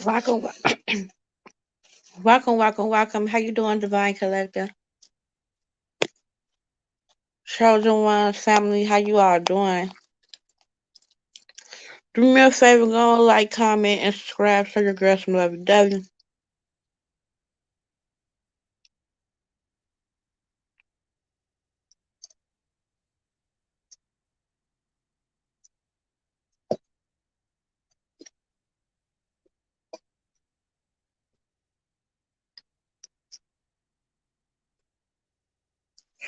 Welcome, welcome. How you doing, Divine Collector? Chosen One family, how you all doing? Do me a favor, go like, comment, and subscribe so your girl some lovey dovey.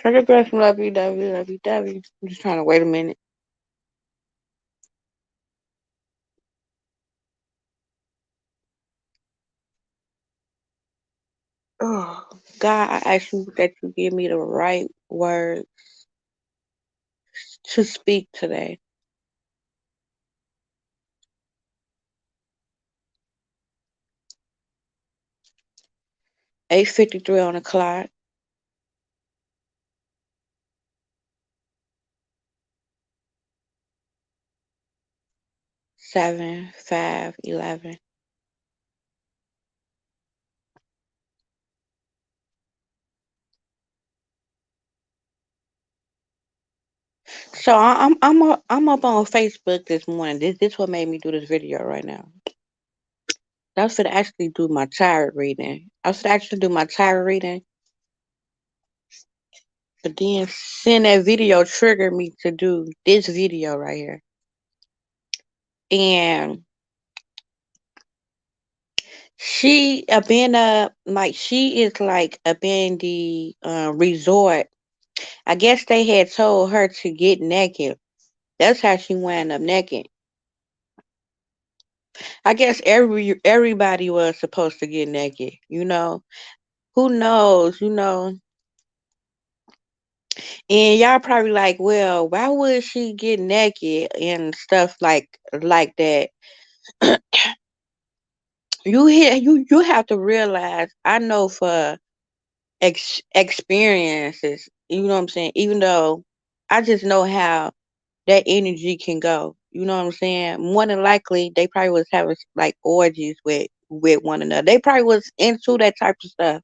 So your girl some lovey dovey. I'm just trying to wait a minute. Oh, God, I ask you that you give me the right words to speak today. 8:53 on the clock. 7:5:11. So I'm up on Facebook this morning. This what made me do this video right now. I was gonna actually do my tarot reading. I was gonna actually do my tarot reading, but then seeing that video triggered me to do this video right here. And she been like she is like up in the resort. I guess they had told her to get naked. That's how she wound up naked. I guess everybody was supposed to get naked. Who knows? And y'all probably like, well, why would she get naked and stuff like that? You have to realize. I know for experiences, you know what I'm saying. Even though I just know how that energy can go. You know what I'm saying. More than likely, they probably was having like orgies with one another. They probably was into that type of stuff.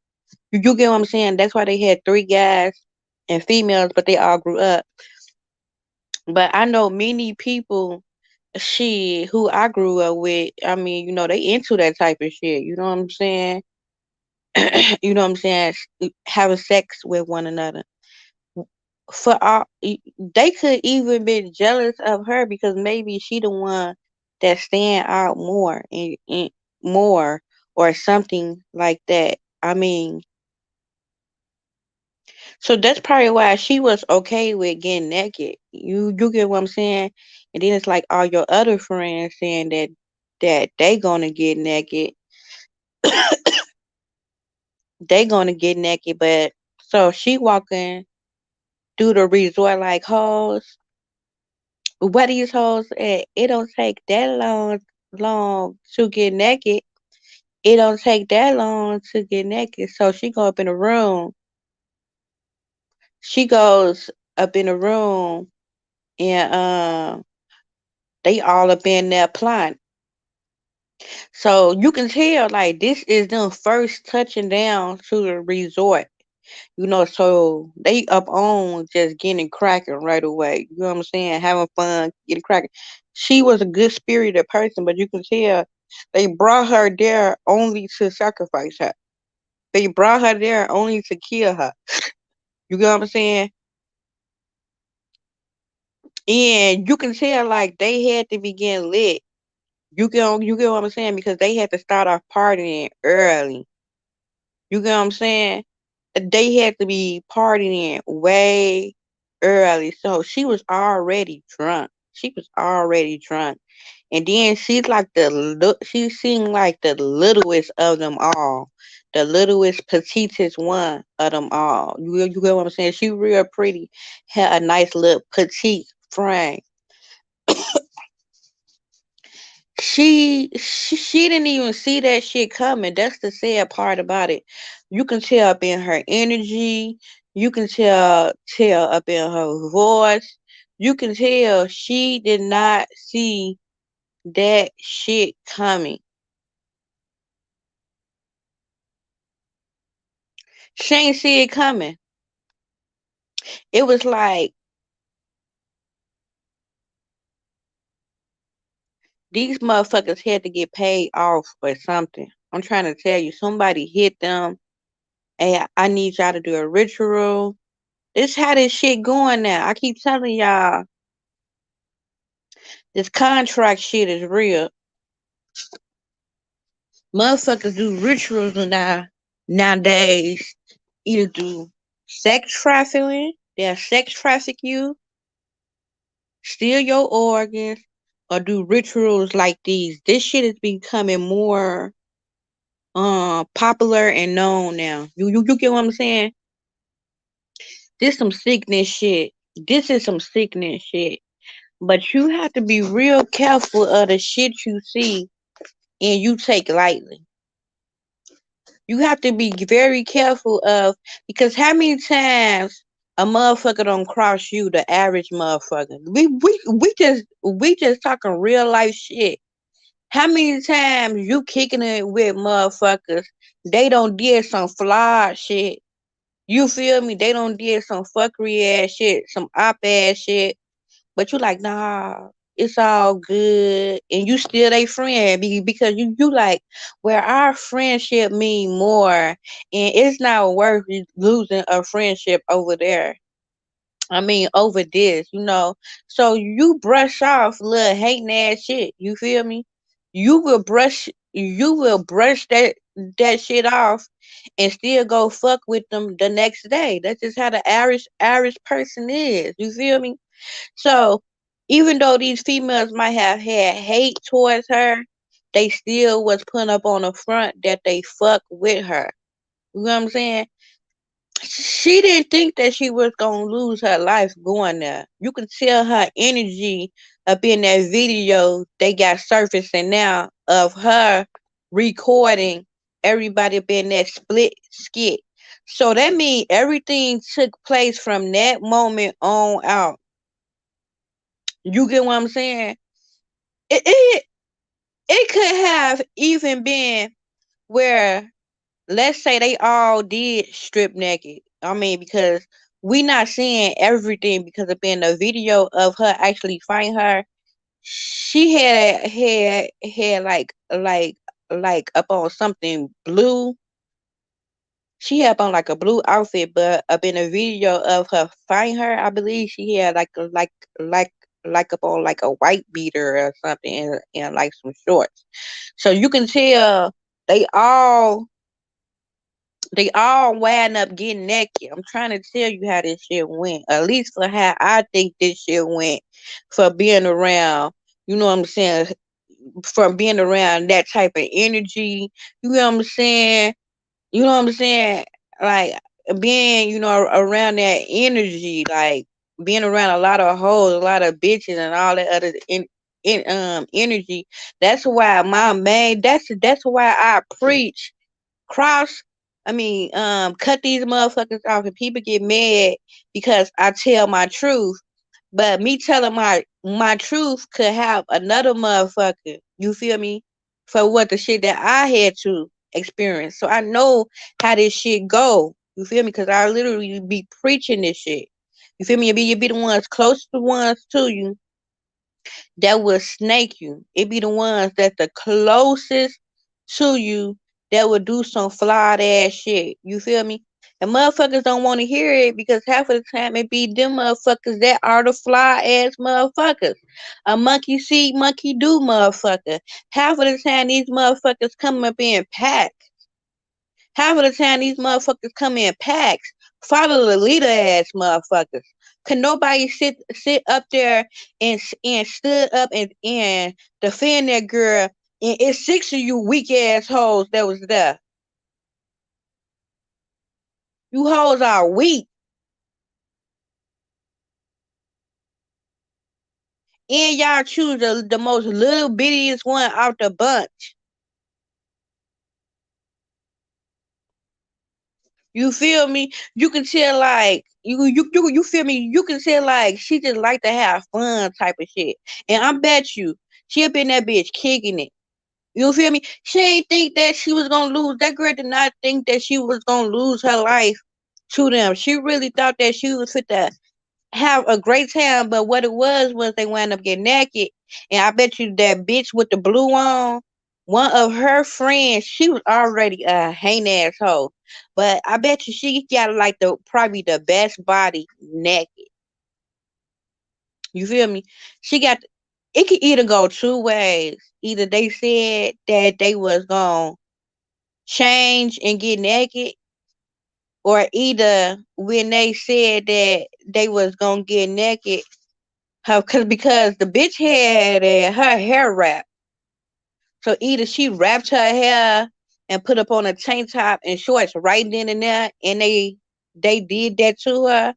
You get what I'm saying? That's why they had three guys and females, but they all grew up. But I know many people, who I grew up with. I mean, they into that type of shit. You know what I'm saying? You know what I'm saying? Having sex with one another. For all, they could even be jealous of her because maybe she the one that stand out more and more or something like that. I mean, so that's probably why she was okay with getting naked. You get what I'm saying? And then it's like all your other friends saying that they gonna get naked. They gonna get naked, but so she walking through the resort like hoes. What these hoes at? It don't take that long to get naked. It don't take that long to get naked. So she go up in the room. She goes up in the room and they all up in there plotting. So you can tell like this is them first touching down to the resort. So they up on just getting cracking right away. You know what I'm saying? Having fun, getting cracking. She was a good spirited person, but you can tell they brought her there only to sacrifice her. They brought her there only to kill her. You know what I'm saying? And you can tell like they had to begin lit. You get what I'm saying? Because they had to start off partying early. You get what I'm saying? They had to be partying way early. So she was already drunk. She was already drunk. And then she seemed like the littlest of them all. The littlest petitest one of them all. You get what I'm saying? She real pretty. Had a nice little petite frame. She didn't even see that shit coming. That's the sad part about it. You can tell up in her energy. You can tell up in her voice. You can tell she did not see that shit coming. She ain't see it coming. It was like these motherfuckers had to get paid off or something. I'm trying to tell you, somebody hit them. Hey, I need y'all to do a ritual. This how this shit going now. I keep telling y'all, this contract shit is real. Motherfuckers do rituals now nowadays. Either do sex trafficking, they'll sex traffic you, steal your organs, or do rituals like these. This shit is becoming more popular and known now. You get what I'm saying? This some sickness shit. This is some sickness shit. But you have to be real careful of the shit you see and you take lightly. You have to be very careful of because how many times a motherfucker don't cross you, the average motherfucker. We just talking real life shit. How many times you kicking it with motherfuckers? They don't did some flawed shit. You feel me? They don't did some fuckery ass shit, some op ass shit. But you like, nah, it's all good, and you still they friend because you like, where our friendship mean more, and it's not worth losing a friendship over there. I mean, over this, So you brush off little hating ass shit. You feel me? You will brush that shit off, and still go fuck with them the next day. That's just how the Irish person is. You feel me? So even though these females might have had hate towards her, they still was putting up on the front that they fuck with her. You know what I'm saying? She didn't think that she was gonna lose her life going there. You can tell her energy up in that video they got surfacing now of her recording everybody being that split skit. So that means everything took place from that moment on out. You get what I'm saying? It it, it could have even been where, let's say they all did strip naked. I mean, because we not seeing everything because of being a video of her actually fighting her. She had like up on something blue. She had on like a blue outfit, but up in a video of her fighting her, I believe she had like up on like a white beater or something, and like some shorts. So you can tell they all they all wind up getting naked. I'm trying to tell you how this shit went. At least for how I think this shit went, for being around, you know what I'm saying? For being around that type of energy. You know what I'm saying? You know what I'm saying? Like being, around that energy, like being around a lot of hoes, a lot of bitches, and all that other energy. That's why my main. That's why I preach cross. I mean, cut these motherfuckers off, and people get mad because I tell my truth. But me telling my truth could have another motherfucker. You feel me? For what the shit that I had to experience. So I know how this shit go. You feel me? Because I literally be preaching this shit. You feel me? You be the ones close to the ones to you that will snake you. It be the ones that the closest to you that will do some flawed ass shit. You feel me? And motherfuckers don't want to hear it because half of the time it be them motherfuckers that are the fly ass motherfuckers. A monkey see, monkey do motherfucker. Half of the time these motherfuckers come up in packs. Half of the time these motherfuckers come in packs. Follow the leader ass motherfuckers. Can nobody sit up there and stood up and defend that girl? And it's six of you weak ass hoes that was there. You hoes are weak. And y'all choose the most little bittiest one out the bunch. You feel me? You can tell like you feel me? You can tell like she just like to have fun type of shit. And I bet you she'll be in that bitch kicking it. You feel me? She ain't think that she was gonna lose. That girl did not think that she was gonna lose her life to them. She really thought that she was fit to have a great time, but what it was they wound up getting naked. And I bet you that bitch with the blue on, one of her friends, she was already a heinous asshole. But I bet you she got like the probably the best body naked. You feel me? She got it could either go two ways. Either they said that they was gonna change and get naked, or either when they said that they was gonna get naked, how cause because the bitch had her hair wrapped. So either she wrapped her hair and put up on a tank top and shorts right then and there, and they did that to her,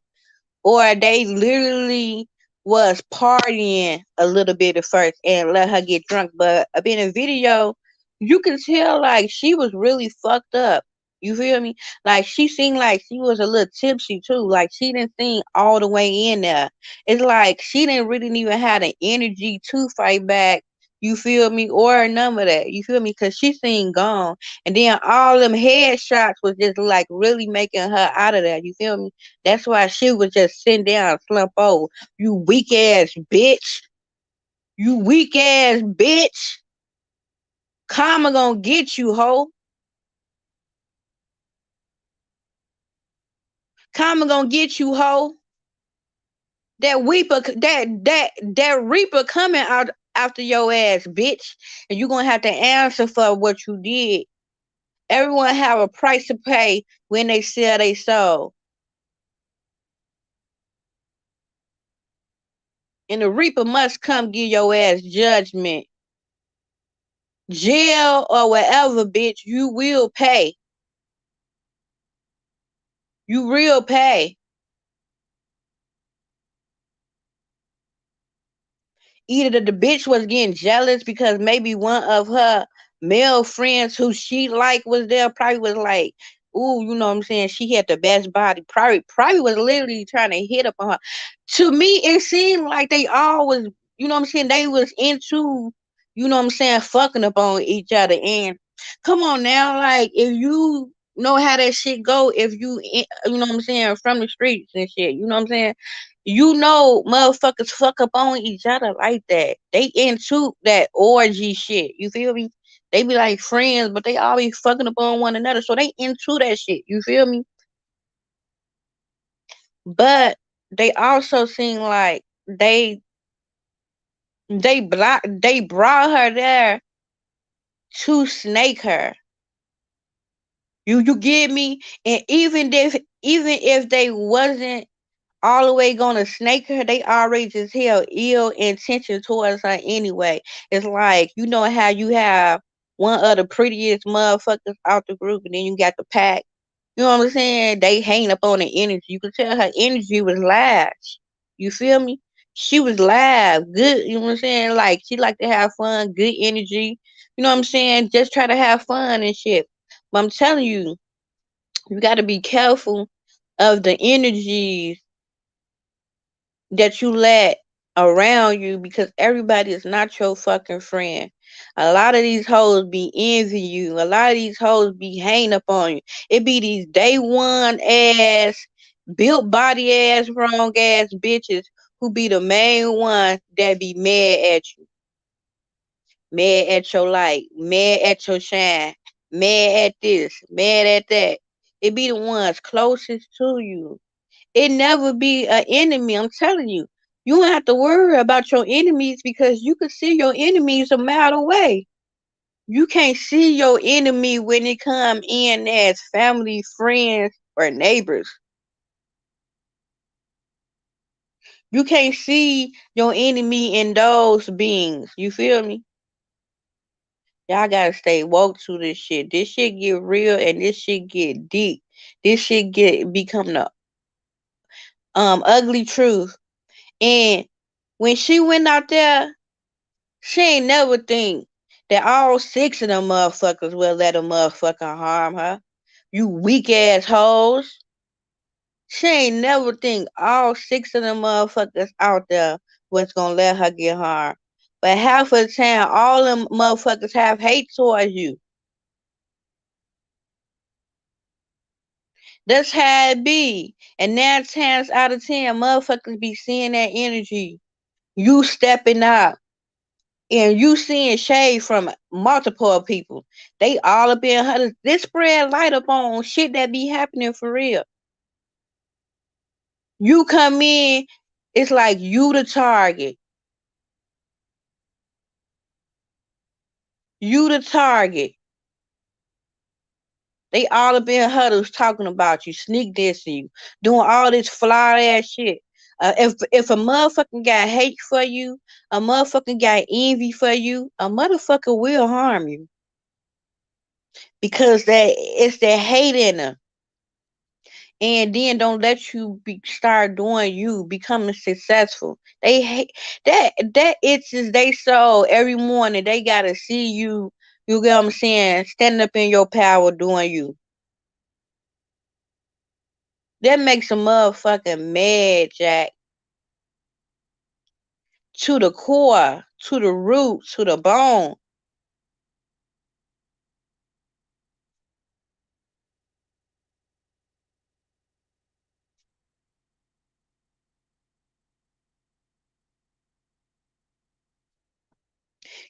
or they literally was partying a little bit at first and let her get drunk. But in a video, you can tell like she was really fucked up. You feel me? Like she seemed like she was a little tipsy too. Like she didn't seem all the way in there. It's like she didn't really even have the energy to fight back. You feel me? Or none of that. You feel me? Cause she seemed gone. And then all them headshots was just like really making her out of there. You feel me? That's why she was just sitting down, slump over. You weak ass bitch. You weak ass bitch. Karma gonna get you, hoe. Karma gonna get you, hoe. That reaper coming out after your ass, bitch. And you gonna have to answer for what you did. Everyone have a price to pay when they sell their soul. And the reaper must come give your ass judgment. Jail or whatever, bitch, you will pay. You real pay. Either the bitch was getting jealous because maybe one of her male friends who she liked was there, probably was like, ooh, you know what I'm saying? She had the best body. Probably was literally trying to hit up on her. To me, it seemed like they all was, you know what I'm saying? They was into, you know what I'm saying, fucking up on each other. And come on now, like if you know how that shit go, if you know what I'm saying, from the streets and shit, you know what I'm saying? You know, motherfuckers fuck up on each other like that. They into that orgy shit. You feel me? They be like friends, but they always fucking up on one another. So they into that shit. You feel me? But they also seem like they brought her there to snake her. You get me? And even if they wasn't all the way gonna snake her, they already just held ill intention towards her anyway. It's like, you know how you have one of the prettiest motherfuckers out the group and then you got the pack. You know what I'm saying? They hang up on the energy. You could tell her energy was live. You feel me? She was live, good, you know what I'm saying? Like she like to have fun, good energy. You know what I'm saying? Just try to have fun and shit. But I'm telling you, you gotta be careful of the energies that you let around you because everybody is not your fucking friend. A lot of these hoes be envying you. A lot of these hoes be hanging up on you. It be these day one ass, built body ass, wrong ass bitches who be the main one that be mad at you, mad at your light, mad at your shine, mad at this, mad at that. It be the ones closest to you. It never be an enemy. I'm telling you. You don't have to worry about your enemies because you can see your enemies a mile away. You can't see your enemy when it come in as family, friends, or neighbors. You can't see your enemy in those beings. You feel me? Y'all gotta stay woke to this shit. This shit get real and this shit get deep. This shit get become the ugly truth. And when she went out there, she ain't never think that all six of them motherfuckers will let a motherfucker harm her. You weak ass hoes. She ain't never think all six of them motherfuckers out there was gonna let her get harmed. But half of the time, all them motherfuckers have hate towards you. That's how it be. And 9 times out of 10, motherfuckers be seeing that energy. You stepping up and you seeing shade from multiple people. They all up in her. This spread light up on shit that be happening for real. You come in, it's like you the target. You the target. They all up in huddles talking about you, sneak dissing you, doing all this flawed ass shit. If a motherfucking got hate for you, a motherfucking got envy for you, a motherfucker will harm you because that it's that hate in them. And then don't let you start doing you, becoming successful. They hate that itches they soul every morning. They gotta see you. You get what I'm saying? Standing up in your power, doing you. That makes a motherfucking mad, Jack. To the core, to the root, to the bone.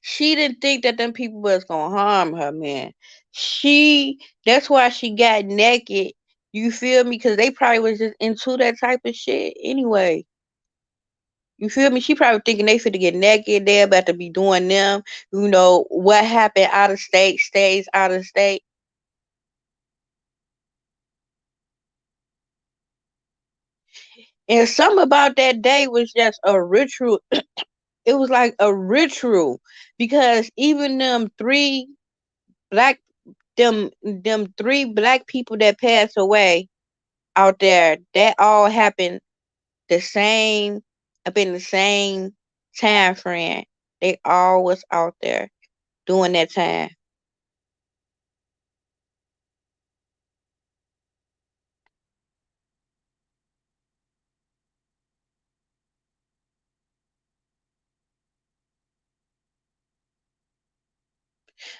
She didn't think that them people was gonna harm her, man. That's why she got naked. You feel me? Because they probably was just into that type of shit anyway. You feel me? She probably thinking they finna get naked. They about to be doing them. You know what happened out of state stays out of state. And something about that day was just a ritual. It was like a ritual because even black them three black people that passed away out there, that all happened the same up in the same time frame. They all was out there during that time.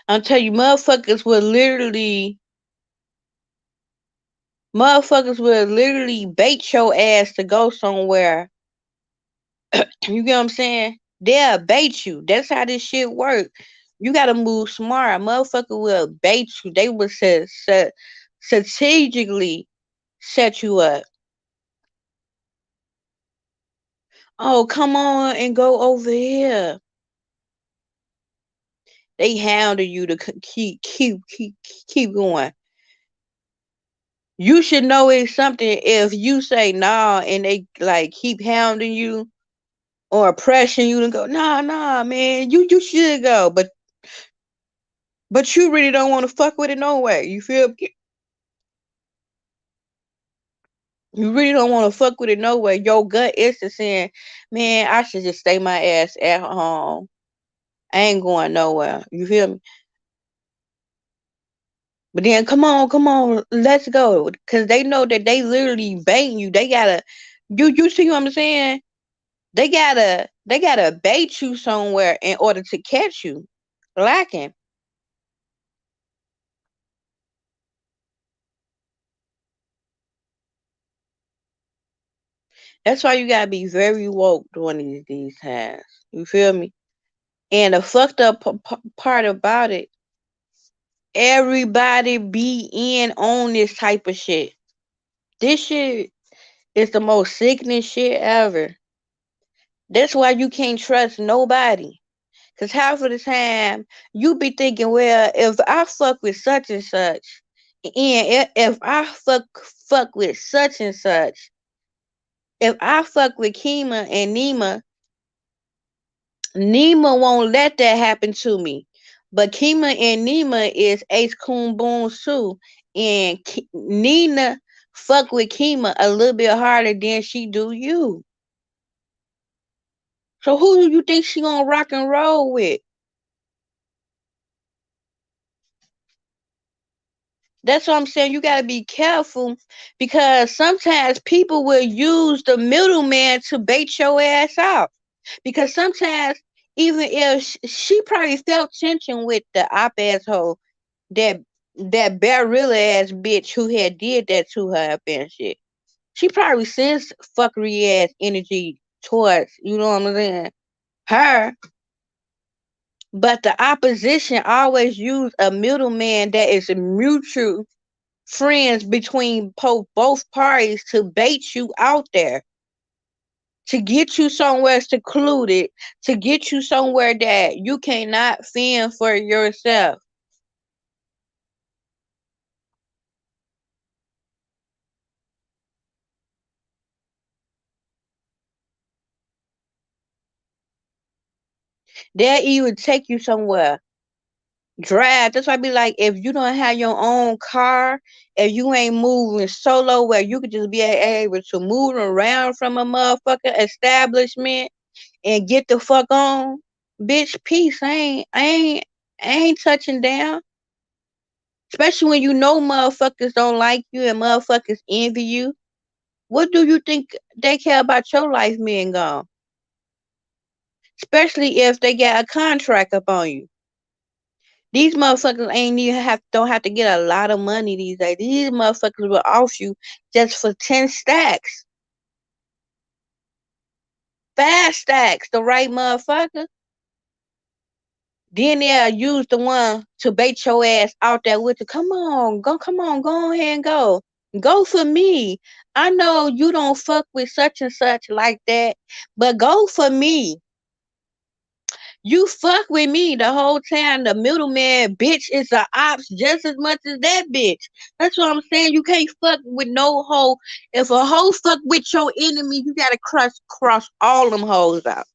I'm telling you, motherfuckers would literally bait your ass to go somewhere. You get what I'm saying? They'll bait you. That's how this shit works. You gotta move smart. A motherfucker will bait you. They will strategically set you up. Oh, come on and go over here. They hounding you to keep going. You should know it's something if you say nah and they like keep hounding you or pressuring you to go. Nah, man, you should go, but you really don't want to fuck with it no way. You feel me? You really don't want to fuck with it no way. Your gut is to saying, man, I should just stay my ass at home. I ain't going nowhere. You feel me? But then come on, let's go. Cause they know that they literally baiting you. They gotta you see what I'm saying? They gotta bait you somewhere in order to catch you. Lacking. That's why you gotta be very woke during these times. You feel me? And the fucked up part about it, everybody be in on this type of shit. This shit is the most sickening shit ever. That's why you can't trust nobody. Cause half of the time you be thinking, well, if I fuck with such and such, and if I fuck with such and such, if I fuck with Kima and Nima won't let that happen to me. But Kima and Nima is Ace Coon Boons too, and Nina fuck with Kima a little bit harder than she do you. So who do you think she gonna rock and roll with? That's what I'm saying. You got to be careful because sometimes people will use the middleman to bait your ass out. Because sometimes Even if she probably felt tension with the op asshole, that that barilla ass bitch who had did that to her up and shit. She probably sends fuckery ass energy towards, you know what I'm saying, her. But the opposition always use a middleman that is mutual friends between both parties to bait you out there, to get you somewhere secluded, to get you somewhere that you cannot fend for yourself. They'll even take you somewhere. Drive. That's why I be like, if you don't have your own car, if you ain't moving solo where you could just be able to move around from a motherfucking establishment and get the fuck on, bitch, peace. I ain't touching down. Especially when you know motherfuckers don't like you and motherfuckers envy you. What do you think they care about your life being gone? Especially if they got a contract up on you. These motherfuckers ain't even don't have to get a lot of money these days. These motherfuckers will off you just for 10 stacks. 5 stacks, the right motherfucker. Then they'll use the one to bait your ass out there with you. Come on, go ahead and go. Go for me. I know you don't fuck with such and such like that, but go for me. You fuck with me the whole time. The middleman bitch is a ops just as much as that bitch. That's what I'm saying. You can't fuck with no hoe. If a hoe fuck with your enemy, you gotta cross all them hoes out.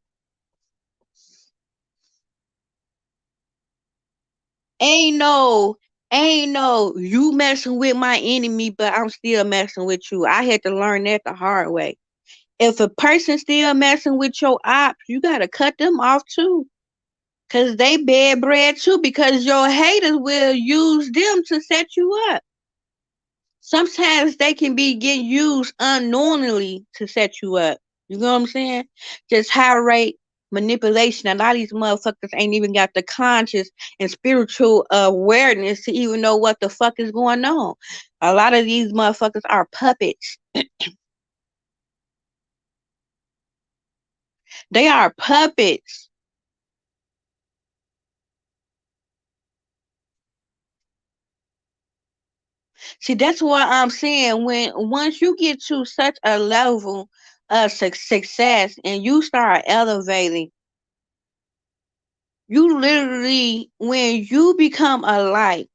Ain't no, ain't no, you messing with my enemy, but I'm still messing with you. I had to learn that the hard way. If a person still messing with your ops, you gotta cut them off too. Cause they bad bread too, because your haters will use them to set you up. Sometimes they can be getting used unknowingly to set you up. You know what I'm saying? Just high rate manipulation. A lot of these motherfuckers ain't even got the conscious and spiritual awareness to even know what the fuck is going on. A lot of these motherfuckers are puppets. They are puppets. See, that's what I'm saying. When once you get to such a level of success and you start elevating, you literally, when you become a light,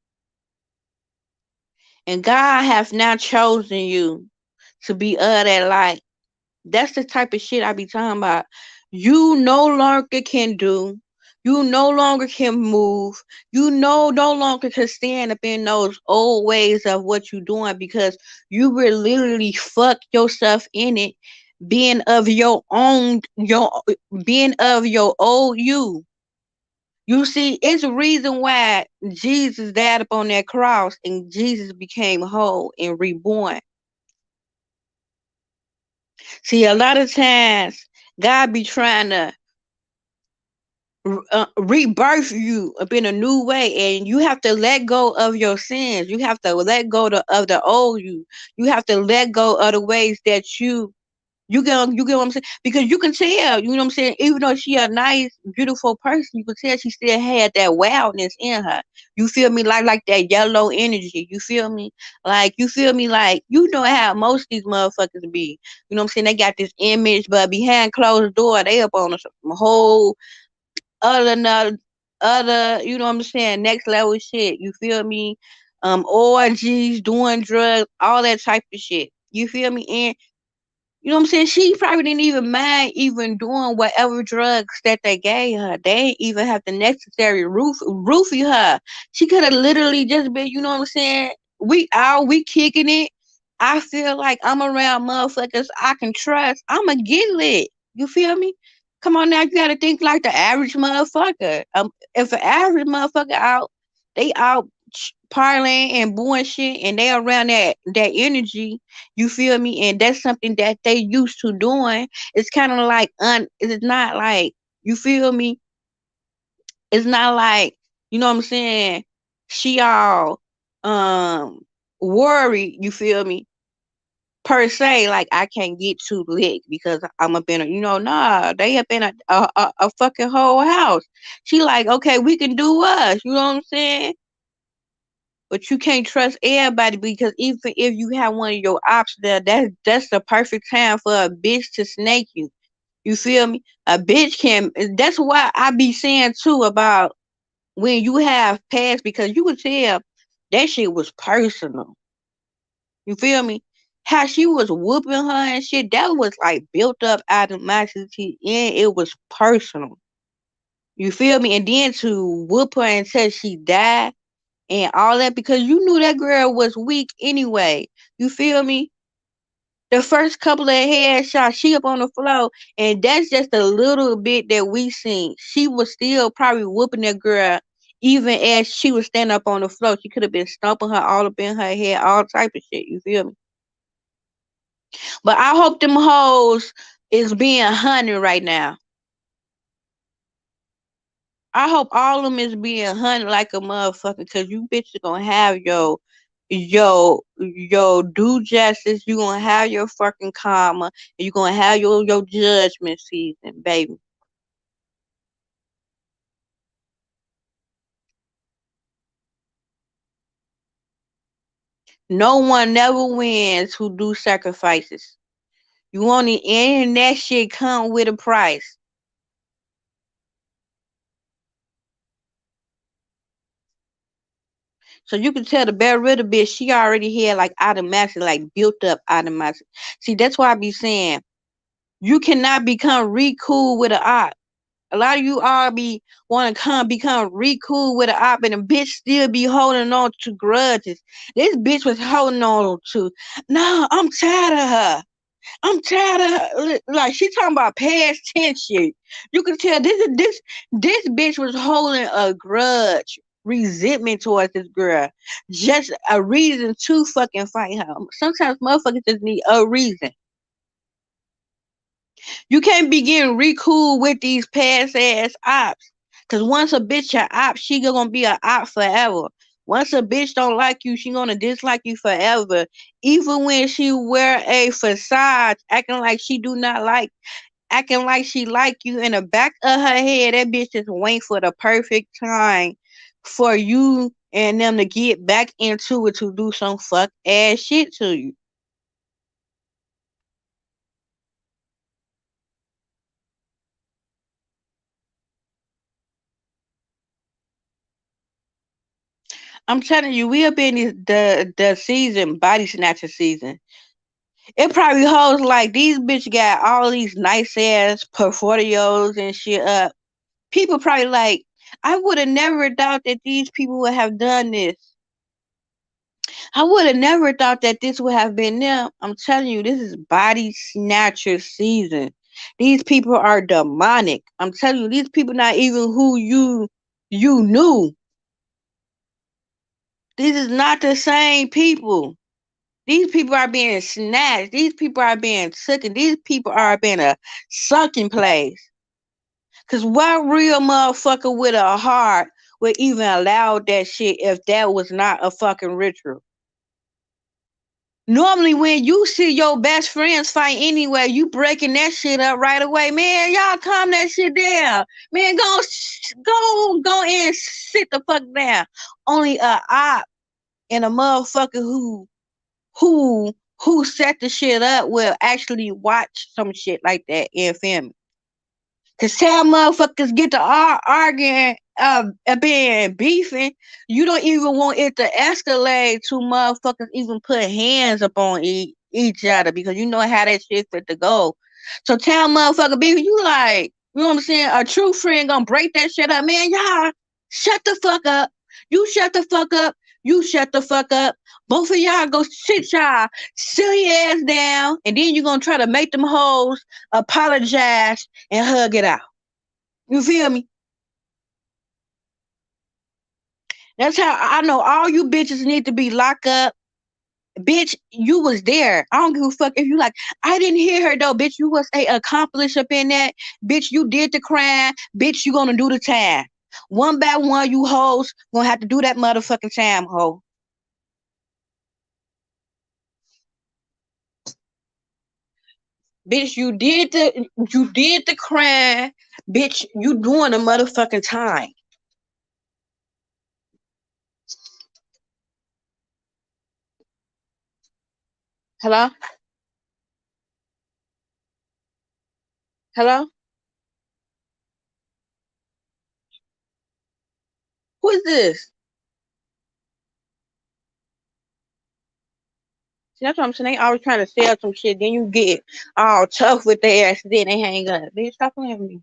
and God has now chosen you to be of that light. That's the type of shit I be talking about. You no longer can do. You no longer can move. You no longer can stand up in those old ways of what you doing because you will literally fuck yourself in it, being of your own, being of your old you. You see, it's a reason why Jesus died upon that cross and Jesus became whole and reborn. See, a lot of times God be trying to rebirth you up in a new way, and you have to let go of your sins. You have to let go of the old you. You have to let go of the ways that you get what I'm saying? Because you can tell, you know what I'm saying, even though she a nice, beautiful person, you can tell she still had that wildness in her. You feel me? Like that yellow energy. You feel me? Like you feel me? Like you know how most of these motherfuckers be. You know what I'm saying? They got this image, but behind closed door, they up on a whole other you know what I'm saying, next level shit. You feel me? Orgies, doing drugs, all that type of shit. You feel me? And you know what I'm saying? She probably didn't even mind even doing whatever drugs that they gave her. They ain't even have the necessary roofie her. She could have literally just been, you know what I'm saying? We kicking it. I feel like I'm around motherfuckers I can trust. I'ma get lit. You feel me? Come on now, you gotta think like the average motherfucker. If an average motherfucker out, they out parlaying and bullshit, and they around that energy. You feel me? And that's something that they used to doing. It's kind of like it's not like, you feel me? It's not like, you know what I'm saying, she all um worried, you feel me? Per se, like I can't get too lit because I'm up in a, nah, they up in a fucking whole house. She like, okay, we can do us, you know what I'm saying? But you can't trust everybody because even if you have one of your ops there, that's the perfect time for a bitch to snake you. You feel me? A bitch can. That's why I be saying too about when you have past, because you could tell that shit was personal. You feel me? How she was whooping her and shit, that was like built up animosity and it was personal. You feel me? And then to whoop her until she died and all that because you knew that girl was weak anyway. You feel me? The first couple of headshots, she up on the floor, and that's just a little bit that we seen. She was still probably whooping that girl, even as she was standing up on the floor. She could have been stomping her all up in her head, all type of shit. You feel me? But I hope them hoes is being hunted right now. I hope all of them is being hunted like a motherfucker, cause you bitches gonna have your due justice. You gonna have your fucking karma, and you gonna have your judgment season, baby. No one never wins who do sacrifices. You only and that shit come with a price. So you can tell the Bear Ritter bitch, she already had like automatic, like built up automatic. See, that's why I be saying you cannot become re cool with an op. A lot of you all be want to come become re cool with an op, and a bitch still be holding on to grudges. This bitch was holding on to. No, I'm tired of her. I'm tired of her. Like she talking about past tense shit. You can tell this bitch was holding a grudge, resentment towards this girl, just a reason to fucking fight her. Sometimes motherfuckers just need a reason. You can't be getting re cool with these past ass ops. Cause once a bitch a op, she gonna be a op forever. Once a bitch don't like you, she gonna dislike you forever. Even when she wear a facade, acting like she do not like, acting like she like you in the back of her head, that bitch just wait for the perfect time for you and them to get back into it to do some fuck ass shit to you. I'm telling you, we up in the season, body snatcher season. It probably holds like these bitch got all these nice ass portfolios and shit up. People probably like, I would have never thought that these people would have done this. I would have never thought that this would have been them. I'm telling you, this is body snatcher season. These people are demonic. I'm telling you, these people not even who you knew. These is not the same people. These people are being snatched. These people are being taken. These people are being a sucking place. Cause what real motherfucker with a heart would even allow that shit if that was not a fucking ritual? Normally, when you see your best friends fight anyway, you breaking that shit up right away. Man, y'all calm that shit down. Man, go and sit the fuck down. Only a op and a motherfucker who who set the shit up will actually watch some shit like that in film. Cause tell motherfuckers get to arguing, being beefing. You don't even want it to escalate to motherfuckers even put hands upon each other because you know how that shit fit to go. So tell motherfucker beefing, you like, you know what I'm saying? A true friend gonna break that shit up, man. Y'all shut the fuck up. You shut the fuck up. You shut the fuck up. Both of y'all go sit y'all silly ass down, and then you gonna try to make them hoes apologize and hug it out. You feel me? That's how I know all you bitches need to be locked up. Bitch, you was there. I don't give a fuck if you like, I didn't hear her though. Bitch, you was a accomplice up in that. Bitch, you did the crime. Bitch, you gonna do the time. One by one, you hoes gonna have to do that motherfucking time, hoe. Bitch, you did the crime. Bitch, you doing the motherfucking time. Hello? Hello? Who is this? See, that's what I'm saying. They always trying to sell some shit. Then you get all tough with their ass. Then they hang up. Bitch, stop playing with me.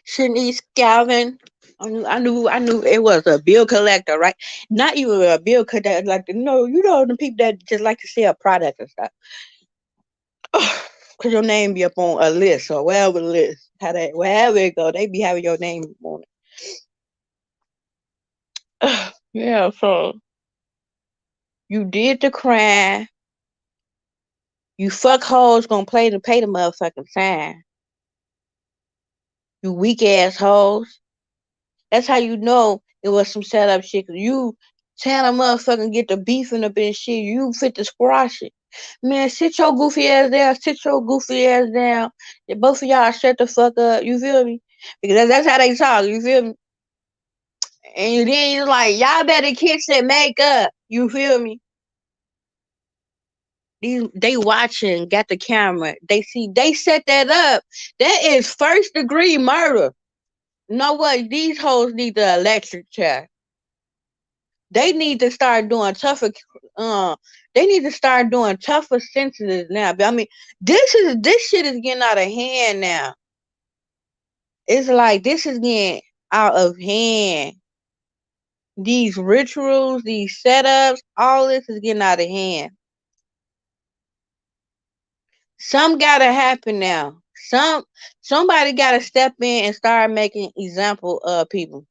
Shanice Galvin. I knew it was a bill collector, right? Not even a bill collector, like the people that just like to sell products and stuff. Cause your name be up on a list or wherever list, wherever it go, they be having your name on it. Yeah, so you did the crime. You fuck hoes gonna play to pay the motherfucking fine. You weak ass hoes. That's how you know it was some setup shit. Cause you tell a motherfucking get the beefing up and shit. You fit to squash it. Man, sit your goofy ass down. Sit your goofy ass down. Both of y'all shut the fuck up. You feel me? Because that's how they talk. You feel me? And then you're like, y'all better kiss and make up. You feel me? They watching, got the camera. They set that up. That is first degree murder. You know what? These hoes need the electric chair. They need to start doing tougher. Uh, they need to start doing tougher sentences now. But I mean, this shit is getting out of hand now. It's like this is getting out of hand. These rituals, these setups, all this is getting out of hand. Some gotta happen now. Somebody gotta step in and start making example of people.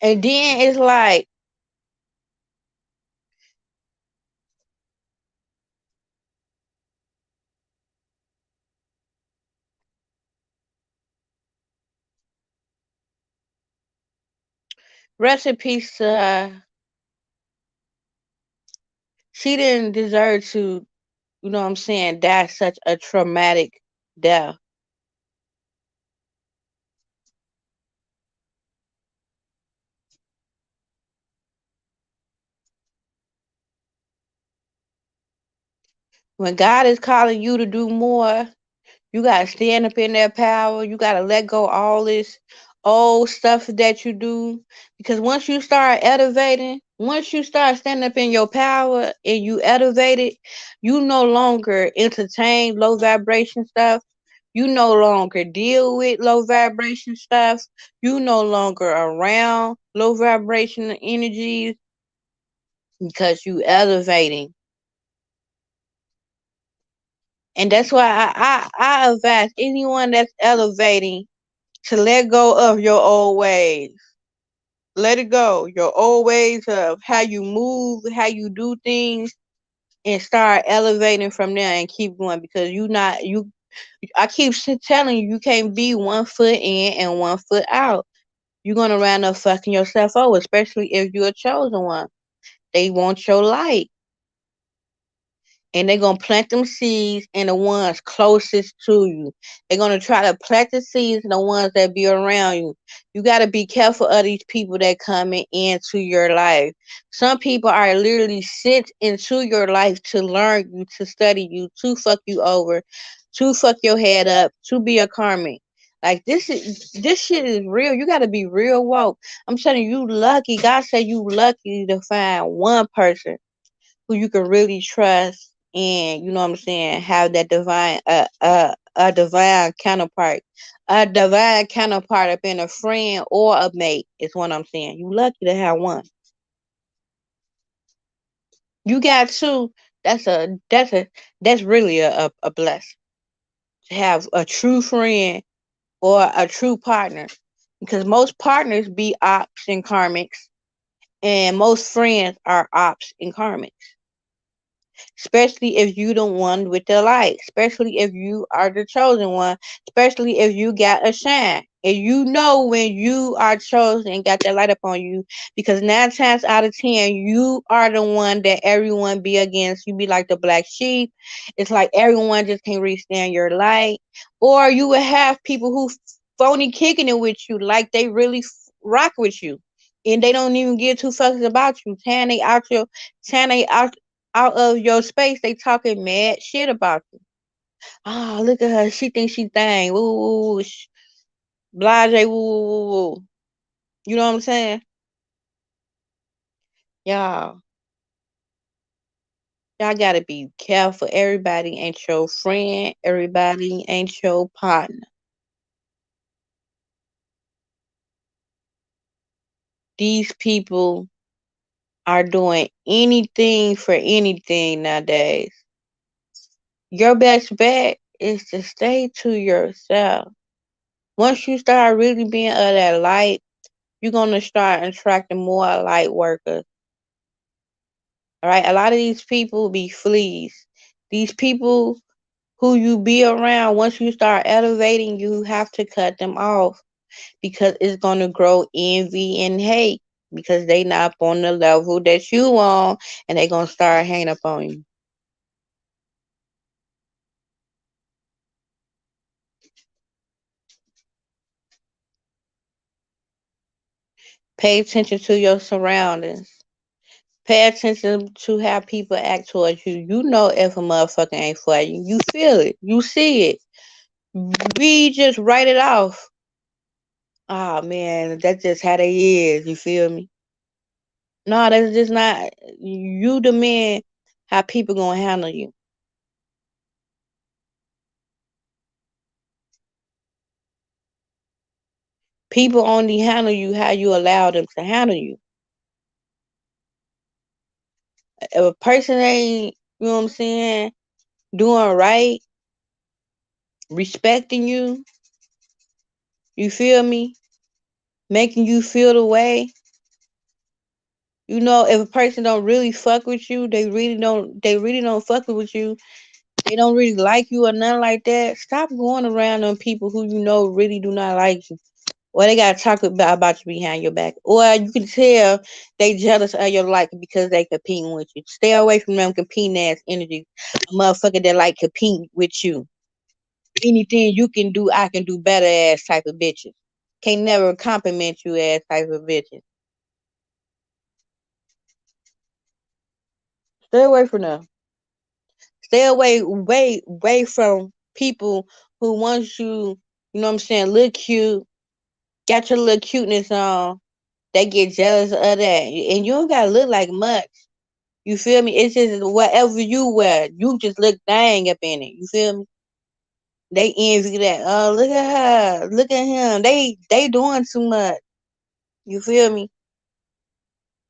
And then it's like rest in peace to her. She didn't deserve to, you know what I'm saying, die such a traumatic death. When God is calling you to do more, you gotta stand up in that power. You gotta let go all this old stuff that you do. Because once you start standing up in your power and you elevate it, you no longer entertain low vibration stuff. You no longer deal with low vibration stuff. You no longer around low vibration energies because you elevating. And that's why I advise anyone that's elevating to let go of your old ways. Let it go. Your old ways of how you move, how you do things, and start elevating from there and keep going because you not you I keep telling you you can't be 1 foot in and 1 foot out. You're gonna round up fucking yourself over, especially if you're a chosen one. They want your light. And they're gonna plant them seeds in the ones closest to you. They're gonna try to plant the seeds in the ones that be around you. You gotta be careful of these people that coming into your life. Some people are literally sent into your life to learn you, to study you, to fuck you over, to fuck your head up, to be a karmic. Like this shit is real. You gotta be real woke. I'm telling you, you lucky. God said you lucky to find one person who you can really trust and you know what I'm saying, have that divine counterpart. A divine counterpart of being a friend or a mate is what I'm saying. You lucky to have one. You got two, that's really a blessing. To have a true friend or a true partner. Because most partners be ops and karmics. And most friends are ops and karmics, especially if you the one with the light, especially if you are the chosen one, especially if you got a shine. And you know when you are chosen and got that light up on you, because 9 times out of 10, you are the one that everyone be against. You be like the black sheep. It's like everyone just can't really stand your light. Or you would have people who phony kicking it with you, like they really rock with you. And they don't even give two fucks about you. Tearing they out of your space, they talking mad shit about you. Oh, look at her. She thinks she thing. Woo, woo, woo. Blase, woo, woo, woo, woo. You know what I'm saying? Y'all, y'all gotta be careful. Everybody ain't your friend. Everybody ain't your partner. These people are doing anything for anything nowadays. Your best bet is to stay to yourself. Once you start really being of that light, you're gonna start attracting more light workers. All right, a lot of these people be fleas. These people who you be around, once you start elevating, you have to cut them off because it's gonna grow envy and hate because they not on the level that you on, and they gonna start hanging up on you. Pay attention to your surroundings. Pay attention to how people act towards you. You know if a motherfucker ain't for you. You feel it. You see it. We just write it off. Oh man, that's just how they is. You feel me? No, that's just not you. The man, how people gonna handle you? People only handle you how you allow them to handle you. If a person ain't, you know what I'm saying, doing right, respecting you, you feel me, making you feel the way. You know, if a person don't really fuck with you, they really don't fuck with you. They don't really like you or nothing like that. Stop going around on people who you know really do not like you. Or they gotta talk about you behind your back. Or you can tell they jealous of your life because they competing with you. Stay away from them competing ass energy. A motherfucker that like competing with you. Anything you can do, I can do better ass type of bitches. Can't never compliment you ass type of bitches. Stay away from them. Stay way from people who want you, you know what I'm saying, look cute, got your little cuteness on. They get jealous of that. And you don't gotta look like much. You feel me? It's just whatever you wear, you just look dang up in it. You feel me? They envy that. Oh, look at her. Look at him. They doing too much. You feel me?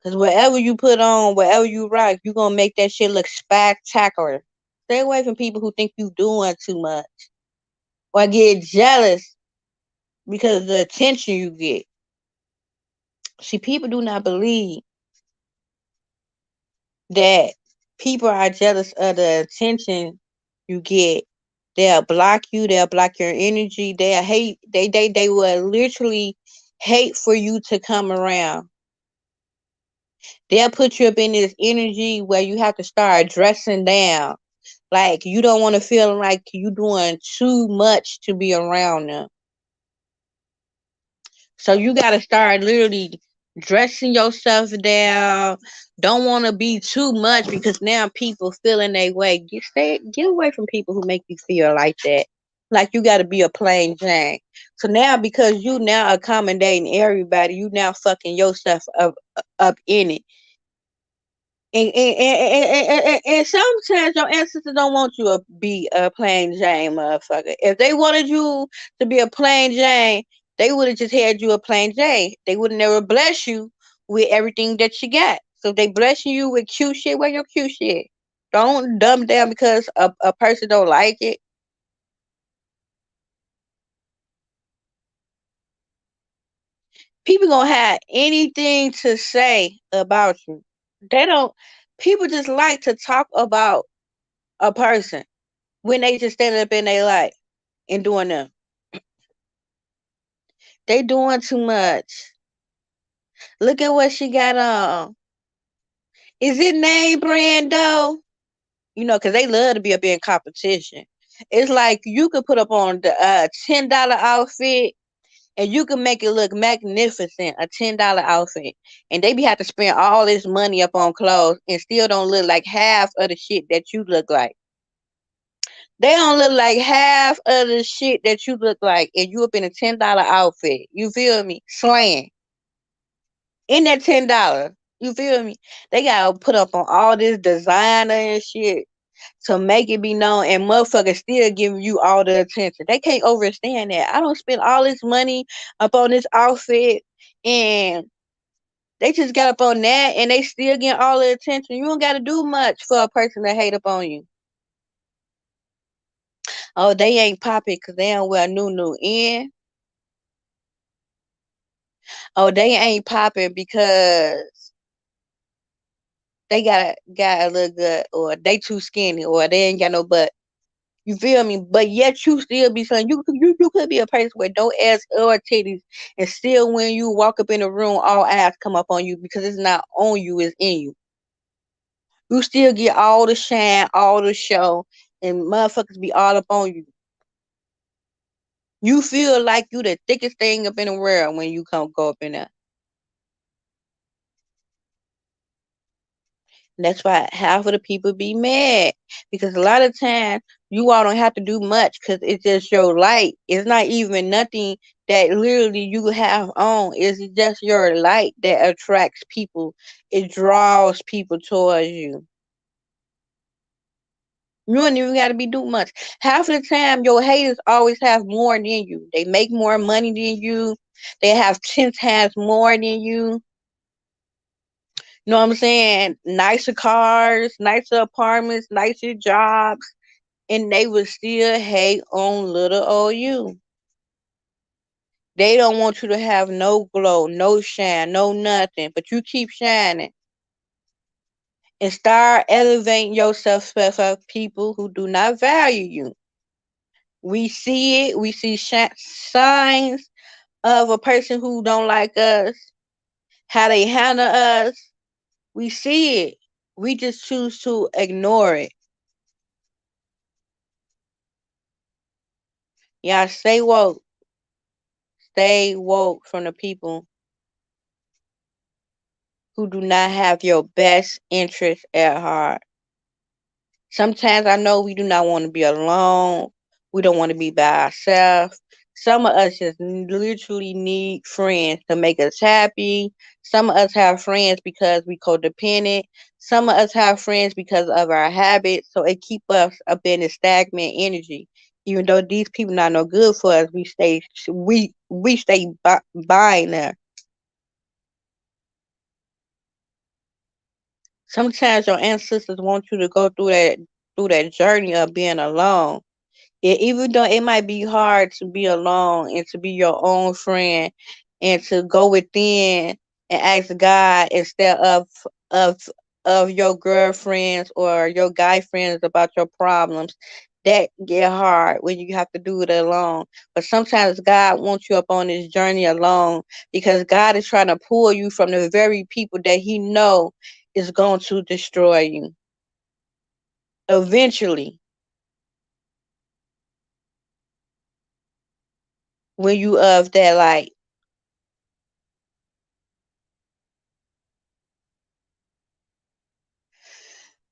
Cause whatever you put on, whatever you rock, you gonna make that shit look spectacular. Stay away from people who think you doing too much or get jealous because of the attention you get. See, people do not believe that people are jealous of the attention you get. They'll block you, they'll block your energy, they'll hate they will literally hate for you to come around. They'll put you up in this energy where you have to start dressing down. Like you don't want to feel like you doing too much to be around them. So you gotta start literally dressing yourself down. Don't want to be too much because now people feeling their way. Get away from people who make you feel like that. Like you gotta be a plain Jane. So now because you now accommodating everybody, you now fucking yourself up in it. And sometimes your ancestors don't want you to be a plain Jane motherfucker. If they wanted you to be a plain Jane, they would have just had you a plain Jane. They would never bless you with everything that you got. So if they blessing you with cute shit, wear your cute shit. Don't dumb down because a person don't like it. People gonna have anything to say about you. They don't. People just like to talk about a person when they just stand up in their life and doing them. They doing too much. Look at what she got on. Is it name brand though? You know, because they love to be up in competition. It's like you could put up on the $10 outfit and you can make it look magnificent, a $10 outfit. And they be have to spend all this money up on clothes and still don't look like half of the shit that you look like. They don't look like half of the shit that you look like and you up in a $10 outfit. You feel me? Slaying. In that $10. You feel me? They gotta put up on all this designer and shit to make it be known, and motherfuckers still giving you all the attention. They can't understand that. I don't spend all this money up on this outfit and they just got up on that and they still getting all the attention. You don't gotta do much for a person to hate up on you. Oh, they ain't popping because they don't wear new in. Oh, they ain't popping because they got a little good, or they too skinny, or they ain't got no butt. You feel me? But yet you still be saying you could be a person with no ass or titties, and still when you walk up in the room, all ass come up on you because it's not on you, it's in you. You still get all the shine, all the show, and motherfuckers be all up on you. You feel like you the thickest thing up in the world when you come go up in there. And that's why half of the people be mad because a lot of times you all don't have to do much because it's just your light. It's not even nothing that literally you have on. It's just your light that attracts people. It draws people towards you. You don't even got to be do much. Half of the time, your haters always have more than you. They make more money than you. They have 10 times more than you. You know what I'm saying? Nicer cars, nicer apartments, nicer jobs, and they would still hate on little old you. They don't want you to have no glow, no shine, no nothing, but you keep shining and start elevating yourself for people who do not value you. We see it. We see signs of a person who don't like us, how they handle us. We see it. We just choose to ignore it. Y'all stay woke. Stay woke from the people who do not have your best interest at heart. Sometimes I know we do not want to be alone. We don't want to be by ourselves. Some of us just literally need friends to make us happy. Some of us have friends because we codependent. Some of us have friends because of our habits. So it keep us up in the stagnant energy. Even though these people not no good for us, we stay buying there. Sometimes your ancestors want you to go through that journey of being alone. Even though it might be hard to be alone and to be your own friend and to go within and ask God instead of of your girlfriends or your guy friends about your problems. That get hard when you have to do it alone. But sometimes God wants you up on this journey alone because God is trying to pull you from the very people that He know is going to destroy you eventually when you of that light.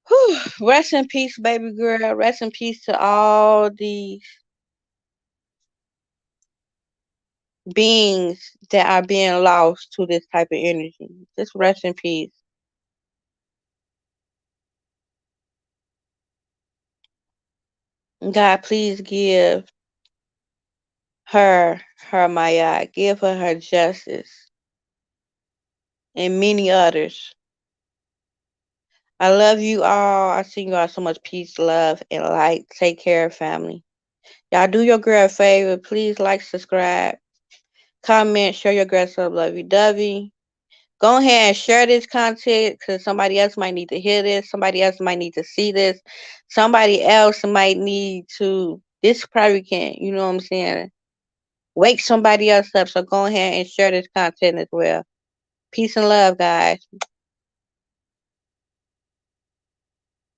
Whew. Rest in peace, baby girl. Rest in peace to all these beings that are being lost to this type of energy. Just rest in peace. God, please give her Maya. Give her justice and many others. I love you all. I send you all so much peace, love, and light. Take care, family. Y'all do your girl a favor. Please like, subscribe. comment, share your girl some lovey dovey. Go ahead and share this content because somebody else might need to hear this. Somebody else might need to see this. Somebody else might need to. This probably can, you know what I'm saying? Wake somebody else up. So go ahead and share this content as well. Peace and love, guys.